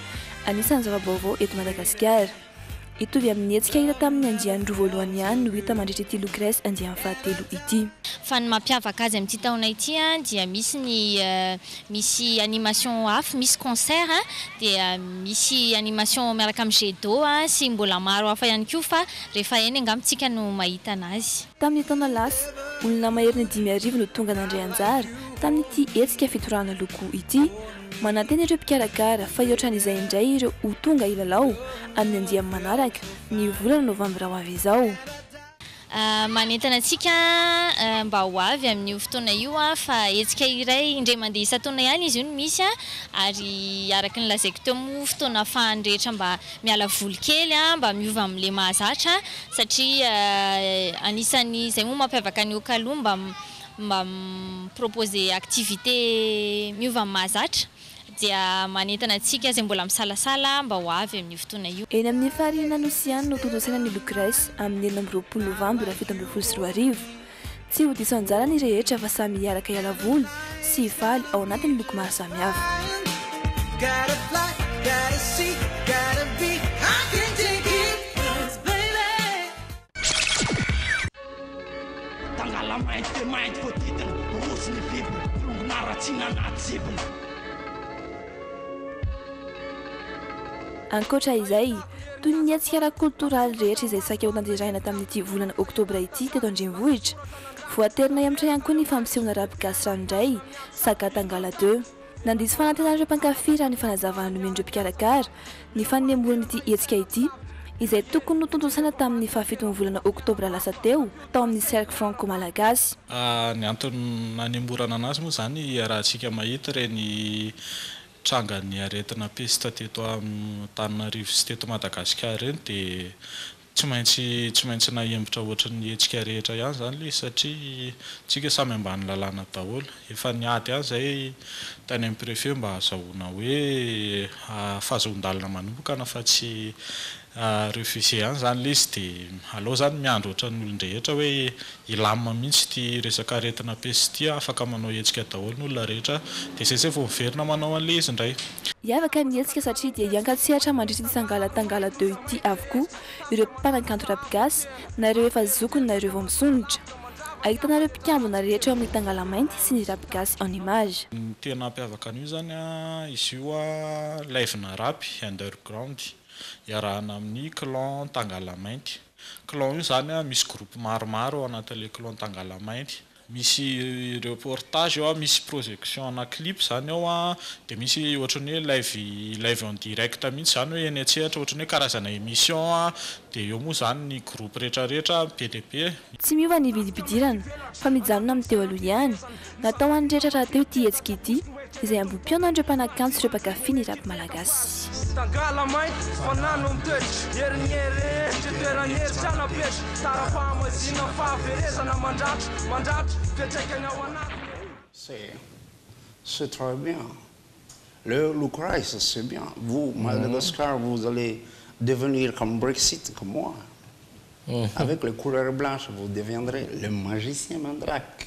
S4: anisan'ny zava-baovao eto Madagasikara. Itovy amin'ny hetsika hita tamin'ny andian'andro voalohany ihany no hita mandritra ity Lucrèce andiany fahatelo ity.
S12: Fa ny mampiavaka azy amin'ity taona ity dia misy animation hafa, misy concert dia misy animation miaraka amin'ny jet d'eau sy mbola maro hafa ihany koa fa rehefa eny angamitsika no mahita anazy.
S4: Tamin'ny taona lasa, olona maherin'ny 5,000 no tonga nandray anjara tamin'ity hetsika fitorana loko ity. Manantena ireo mpikarakara fa iotran'izay indray ireo ho tonga ilalao amin'ny andiany manaraka ny volana novambra ho avy izao.
S12: Manentana antsika mba ho avy amin'io fotoana io fa hetsika iray indray mandeha isa-taona ihany izy io no misy ary araka ny lazaiko teo moa fotoana ahafahany rehetra mba miala voly kely mba miova amin'ilay mahazatra satria anisan'ny izay moa mampiavaka ny okaloha mba proposer activité miova amin'ny mahazatra dia manentana antsika izay mbola misalasala mba ho avy amin'io fotoana io.
S4: Eny amin'ny faharinana Nosiany no tontosaina ny Lucrèce amin'ny 20 novambra 2024. Tsy ho diso anjara ny rehetra fa samy hiaraka hiala voly sy hifaly ao anatin'ny loko maro samihafa. Ankoatra izay, toy ny hetsika ara-kultoraly rehetra izay saika ho tanteraina tamin'ity volana oktobra ity teto andrenivohitra, voaterina hiamatra ihany koa ny fampisehoana rapigasy ranoray Sagatangala 2. Nandisy fanantenan'ireo mpankafy raha ny fanazavana nomen'ireo mpikarakara ny fanemorana ity hetsika ity izay tokony no tontosaina tamin'ny fahafitony volana oktobra lasa teo tao amin'ny cercle franco malagasy.
S23: Ny antony nanemorana anazy moa zany raha antsika mahita ireny trangany aretina peste teto Antananarivo sy teto Madagasikara reny dia tsy maintsy nahembitra ohatran'ny hetsika rehetra ihany zany le satria tsika samy ambany lalàna daholo efa niady ihany zay tany amin'ny préfet mba azahoana hoe fahazon-dalana manokana fa tsy refusé ihany zany le izy dia aleo zany miandro ohatran'ny olon-drehetra hoe ilamina mihitsy ty resaka aretina peste ty afaka manao hetsika daholo ny olona rehetra dia zay vao miverina manao an'le izy indray.
S4: Hiavaka ny hetsika satria dia hiankatsehatra mandritra ity Sangalatangala 2 ity avokoa ireo mpanakanto rapigasy na ireo efa zokony na ireo vao misonjotra. Ahitana ireo mpikambona rehetra eo amin'ny tangala mainty sy ny rapigasy en image.
S23: Ny tena mampiavaka an'io zany izy io live na rapy underground iarahana amin'ny clan Tangala mainty. Clan io zany misy groupe maromaro ao anatin'ilay clan Tangala mainty. Misy reportage ao, misy projection na clip zany ao dia misy ohatrany hoe live en direct mihitsy zany hoe eny antsehatra ohatrany hoe karazana émission dia eo moa zany ny groupe rehetrarehetra PDP.
S4: Tsy miova ny vidibidirana fa mijanona amin'ny teo aloha ihany natao any rehetra raha teo ity hetsika ity izay ambom-piaonan'ireo mpanakanto sy ireo mpankafy ny rapy malagasy.
S13: tangala mainty fanano mitoetry herinyerehetry toeran'heritry anapetry tara-pahamazina fahaverezana mandratry fiatraikany ao anatiny.
S11: C'est très bien. L'Ukraine, c'est bien. Vous, Madagascar, vous allez devenir comme Brexit, comme moi. Avec les couleurs blanches, vous deviendrez le magicien mandrake.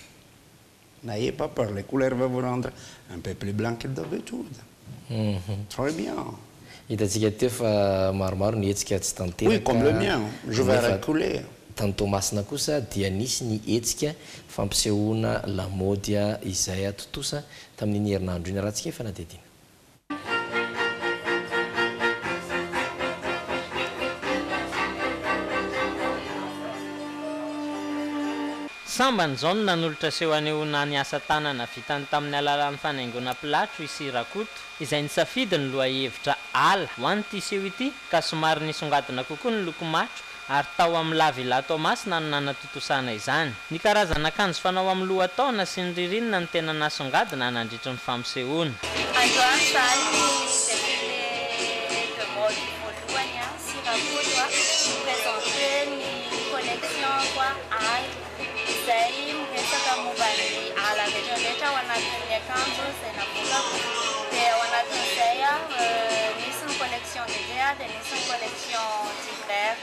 S11: N'ayez pas peur, les couleurs vont vous rendre un peu plus blanc que d'habitude. Très bien. Oui, comme le mien, je vais reculer.
S9: Tany Tomasina kosa dia nisy ny hetsika fampisehoana lamaody izay atotosa tamin'ny herinandro iny raha tsika efa nadedina.
S14: Sambany zao nanolotra seho anehoana ny asa tanana vitany tamin'ny alalan'ny fanaingona pilatro isi Rakoto izay nisafidy ny lohahevitra ala ho an'ity seho ity ka somary nisongadina kokoa ny loko matro ary tao amin'ny Lavila Tomasina no nanatotosana izany. Ny karazana akanjo fanao amin'ny lohataona sy ny ririnina ny tena nasongadina nandritra ny fampisehoana.
S16: Androany zany défilé de mode voalohany si Rakoto présenté ny collection ala izay miresaka momba ny ala rehetrarehetra ao anatin'ny akanjo izay navokako dia ao anatin'izay nisy ny collection d'été dia nisy ny collection d'hiver.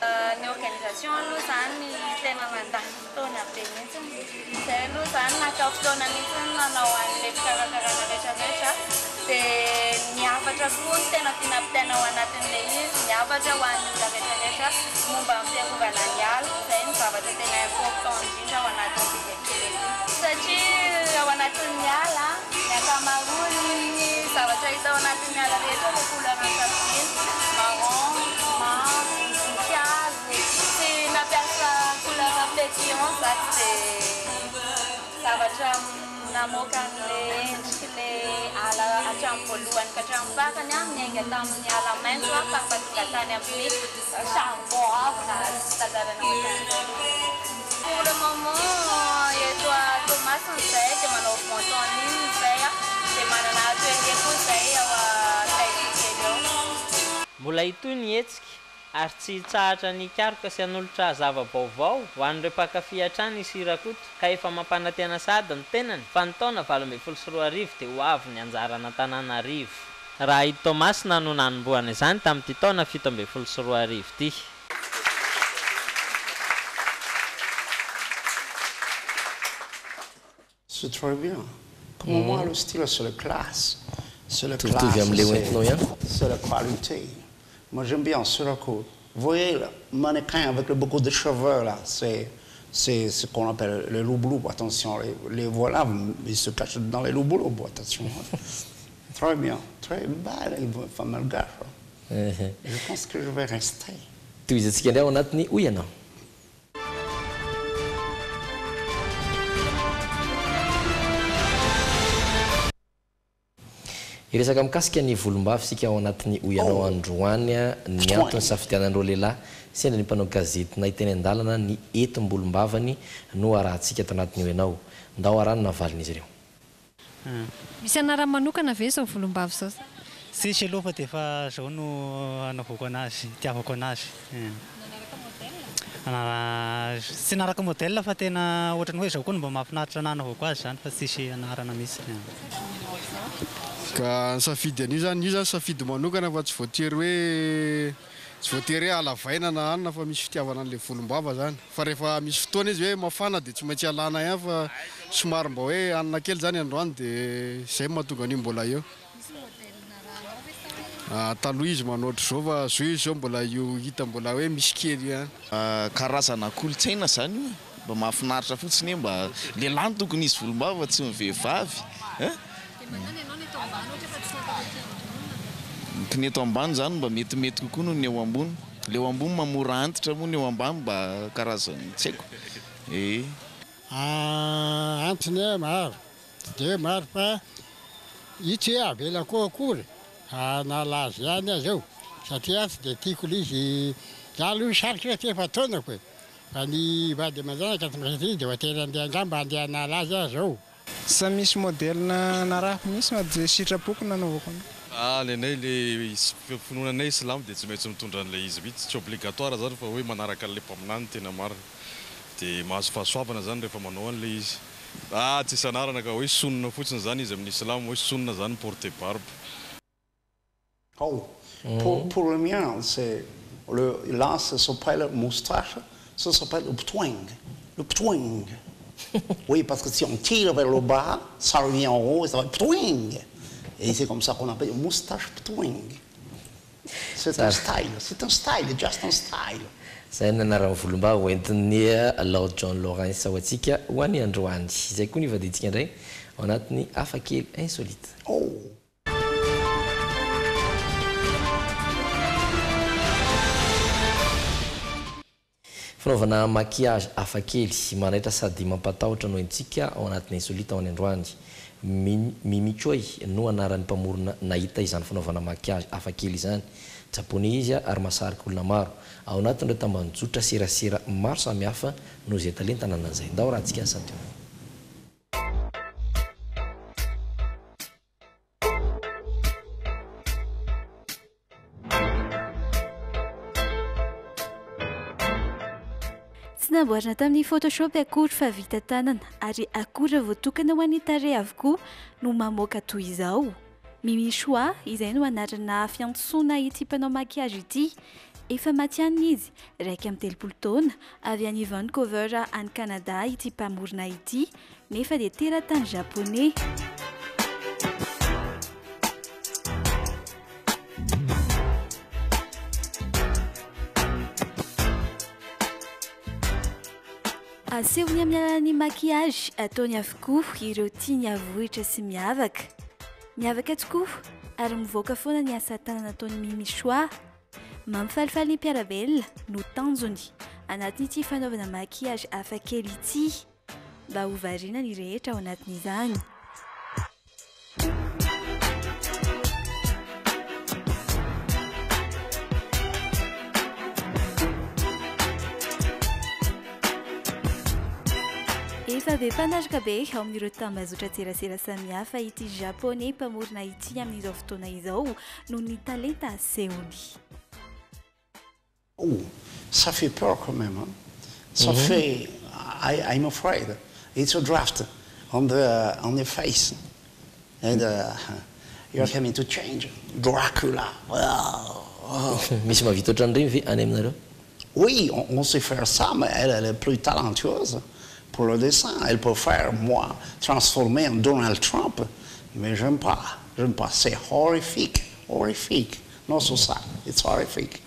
S16: Ny organisation aloha zany tena nandany fotoana be mihitsy izay aloha zany naka fotoana mihitsy nanao an'ilay fikarakarana rehetrarehetra dia niavatra koa ny tena tinapitaina ao anatin'ilay izy niavatra ho an'olona rehetrarehetra momba ny fiarovana ny ala izay ny zavatra tena important indrindra ao anatin'ny défilé satria ao anatin'ny ala ny ankamaroany zavatra hita ao anatin'ny ala rehetra le couleur ankapobeny marron, mavo, napiasa couleur pétillant zany dia zavatra namoaka an'ilay endrik'ilay ala hatramin'ny voalohany ka hatramin'ny farany miainga tamin'ny ala maitso fahafatonga tany amin'ny charbon avy na tazarana ohatran'izay. Pour le moment eto a Tomasina izay dia manao fronton iny izay dia manana atelier koa izay ao Taizikely ao.
S14: Mbola itoy ny hetsika ary tsy tsahatra ny karoka sy anolotra zava-baovao ho an'ireo mpankafy hatrany isi Rakoto ka efa mampanantena sady ny tenany fa ny taona 2024 dia ho avy ny anjarana Antananarivo. Raha i Tomasina no nanombohana izany tamin'ity taona 2024 ity.
S11: C'est très bien. Comme moi, le style, c'est la classe. C'est la classe, c'est la qualité. Moi, j'aime bien ce Rakoto. Vous voyez, le mannequin avec beaucoup de cheveux, là, c'est ce qu'on appelle les loups-loups. Attention, les voilà, ils se cachent dans les loups-loups. Attention. Très bien, très belle, il va mal gaffe. Je pense que je vais rester.
S9: Tu es ce qu'il y a en atni ou yana? Iresaka mikasika ny volombavy sika ao anatin'ny oyanao androany ny antony safidianandreo lehilahy sy endra ny mpanao gazety nahiteny an-dalana ny etim-bolombavany no arahantsika ato anatin'ny oyanao ndao arano navalin'izy ireo.
S5: Misy anarana manokana ve zao volombavy zao?
S17: Sisy aloha fa dia efa zao no anaovako anazy, tiavako anazy. Tsy naraka modèle fa tena ohatrany hoe zao koa no mba mahafinaritra anaovako azy zany fa tsisy anarana mihitsy.
S18: Ka safidy an'io zany safidy manokana fa tsy voatery hoe alavaina na anina fa misy fitiavana an'ilay volombava zany fa rehefa misy fotoana izy hoe mafana dia tsy maintsy alana ihany fa somary mba hoe anina kely zany androany dia izay mahatonga an'io mbola eo. Taloha izy manaotry zao fa zao izy zao mbola io hita mbola hoe misy kely ihany.
S26: Karazana kolotsaina zany io mba mahafinaritra fotsiny mba lehilahy tokony izy volombava tsy ny vehivavy. Ny eto ambany zany mba metimety kokoa noho ny eo ambony. Le eo ambony mamora antitra moa ny eo ambany mba karazany tsy haiko.
S27: Antony maro dia maro fa itsy hoe avela koa akory nalazy ihany azy eo satria tsy dia tiako ilay izy aloha sarotra hoe efa taonako e fa ny vady aman-janaka dia hoately andeha angamba andeha nalazy azy ao.
S28: Sa misy modèle na raha misy ma dia sitrapoko nanaovako.
S18: Nenay le finoananay silamo dia tsy maintsy mitondra an'ilay izy mihitsy tsy obligatoire zany fa hoe manaraka an'ilay mpaminany tena marina dia mahazo fahasoavana zany rehefa manao an'ilay izy. Tsy isanarana ka hoe sonina fotsiny zany izy amin'ny silamo hoe sonina zany porte barbe.
S11: Oh, pour le mien, là, ça s'appelle moustache, ça s'appelle le ptwing. Le ptwing. Oui, parce que si on tire vers le bas, ça revient en haut et ça va ptwing. Et c'est comme ça qu'on appelle moustache ptwing. C'est un style, just un style.
S9: Zay nanarana volomba hoentin'ny Lord John Lawrence ho antsika ho an'ny androany. Izay koa ny vadintsika indray ao anatin'ny hafakely insolite. Fanaovana maquillage hafakely manaitra sady mampatahotra no antsika ao anatin'ny insolite ao amin'ny androany. Mimi Choi no anaran'ny mpamorona nahita izany fanaovana maquillage hafakely izany. Japonais izy ary masarika olona maro. Ao anatin'ireo tambanjotra serasera maro samihafa no izay talenta nanan'izay. Ndao raha antsika santy.
S4: Tsy namboarina tamin'ny Photoshop akory fa vita tanana ary akora voatokana ho an'ny tarehy avokoa no mamoaka toy izao. Mimi Choi izay no anarana fiantsoana ity mpanao maquillage ity. Efa matianina izy, raika amin'ny 30 taona, avy any Vancouver any Canada ity mpamorona ity, nefa dia teratany japonais. Asehony amin'ny alalan'ny maquillage ataony avokoa ireo tiany avohitra sy miavaka. Miavaka tokoa ary mivoaka foana ny asa tanana ataony Mimi Choi. Mampifalifaly ny mpiarabelona no tanjony anatin'ity fanaovana maquillage hafakely ity mba ho variana ny rehetra ao anatin'izany. Efa be mpanaraka be ao amin'ireo tambazotra tserasera samihafa ity japonais mpamorona ity amin'izao fotoana izao noho ny talenta asehony.
S11: Oh, ça fait peur quand même. Hein? Ça fait... I'm afraid. It's a draft on the face. And you're coming to change. Dracula.
S9: Misy mahavita ohatran'ireny ve any aminareo?
S11: Oui, on sait faire ça, mais elle est plus talentueuse pour le dessin. Elle peut faire, moi, transformer en Donald Trump. Mais j'aime pas. J'aime pas. C'est horrifique. Horrifique. Non, c'est ça. It's horrifique.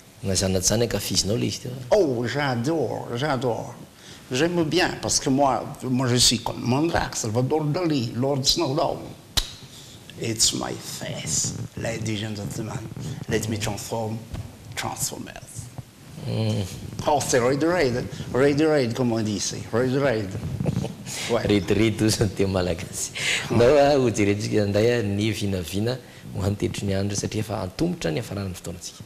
S11: Oh, j'adore. J'aime bien parce que moi je suis comme Mandrax, Salvador Dali, Lord Snowdon. It's my face. Ladies and gentlemen, let me transform Transformers. Oh, c'est Raid, comme on dit ici. Raid.
S9: Raid, tous sont teo malagasy. Ndao ho jerentsika nday ny vinavina ho antetry ny andro satria efa antombotra ny hafarana ny fotoanantsika.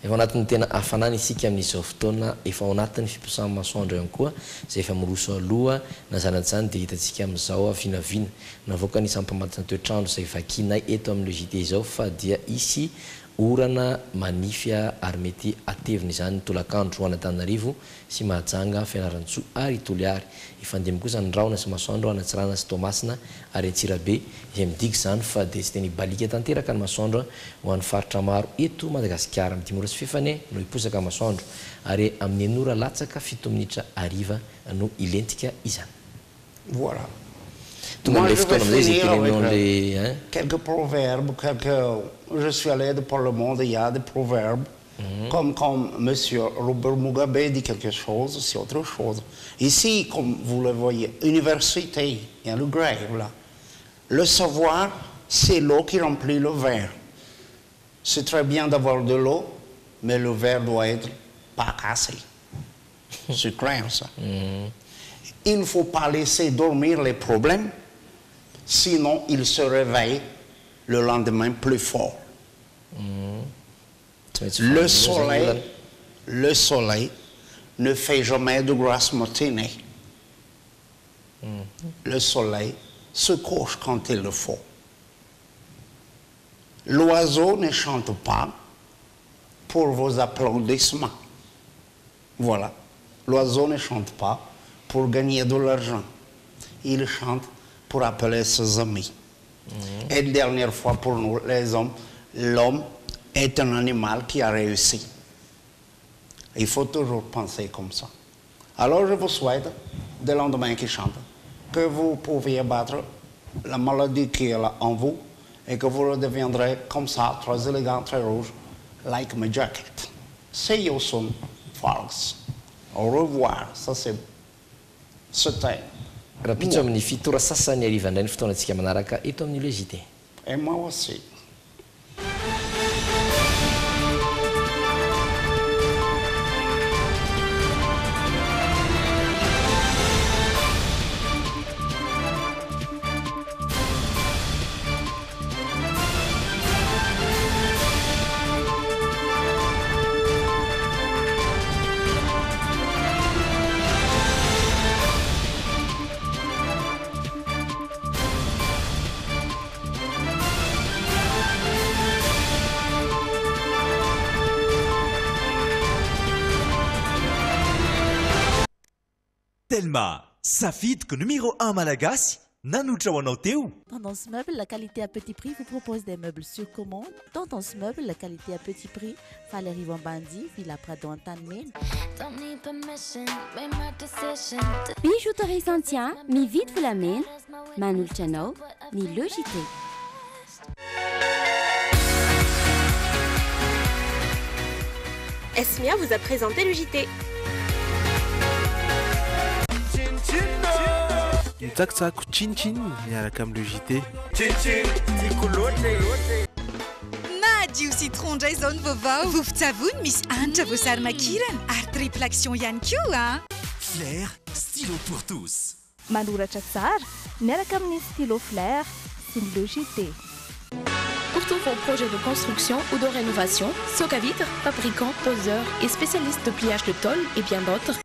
S9: Efa anatin'ny tena hafanana isika amin'izao fotoana, efa ao anatin'ny fiposahan'ny masoandro ihany koa izay efa miroso aloha na zanan'izany dia hitantsika amin'izao vinavina navoaka ny sampamantina toetrandro izay vakinay eto amin'ny JT izao fa dia isy orana manify ary mety atevina izany tolakandro ho an'Antananarivo sy Mahajanga, Fianarantsoa ary Toliary. Ifandemy kosa ny Raona sy Masoandro, Anatsirana sy Toamasina ary Antsirabe izay midiky izany fa dia tsy teny balika tanteraka ny masoandro ho an'ny faritra maro eto Madagasikara. Amin'ny 5 sy fefany no hiposaka masoandro ary amin'ny 9 ora latsaka 7 minitra ariva no ilentika izany.
S11: Voilà. Moi, je vais finir avec quelques proverbes, je suis à l'aide pour le monde, il y a des proverbes, comme M. Robert Mugabe dit quelque chose, c'est autre chose. Ici, comme vous le voyez, université, il y a le grève là. Le savoir, c'est l'eau qui remplit le verre. C'est très bien d'avoir de l'eau, mais le verre doit être pas cassé. C'est clair ça. Il ne faut pas laisser dormir les problèmes, sinon ils se réveillent le lendemain plus fort. Le soleil ne fait jamais de grasses matinées. Le soleil se couche quand il le faut. L'oiseau ne chante pas pour vos applaudissements. Voilà. L'oiseau ne chante pas pour gagner de l'argent. Il chante pour appeler ses amis. Et dernière fois pour nous, les hommes, l'homme est un animal qui a réussi. Il faut toujours penser comme ça. Alors je vous souhaite des lendemains qui chantent, que vous pouviez battre la maladie qui est là en vous et que vous redeviendrez comme ça, très élégant, très rouge, like my jacket. See you soon, folks. Au revoir. Ça c'était.
S9: Rapidso amin'ny fitora sasany ariva indray ny fotoanantsika manaraka eto amin'ny légité.
S11: Et moi aussi.
S1: Telma, safidy numéro 1 malagasy, nanotra ho anao teo.
S2: Tendance Meuble, la qualité à petit prix, vous propose des meubles sur commande. Tendance Meuble, la qualité à petit prix, Valérie Vambandi, Villa Prado Antanen.
S15: Bijouterie Santia, mi vite vous l'amène, Manul Chano, ni logité.
S19: Esmia vous a présenté le JT.
S20: Mitsakitsako chin-chin miaraka amin'ny le JT.
S21: Madio citron ndray zao ny vaovao. Vovon-tsavony misy hanitra voasary makirana ary triple action ihany koa.
S1: Flair, stylo pour tous.
S6: Manoratra tsara miaraka amin'ny stylo Flair sy ny le JT.
S22: Pour tous vos projets de construction ou de rénovation, Socavitre, fabricant, poseur et spécialiste de pliage de tôle et bien d'autres,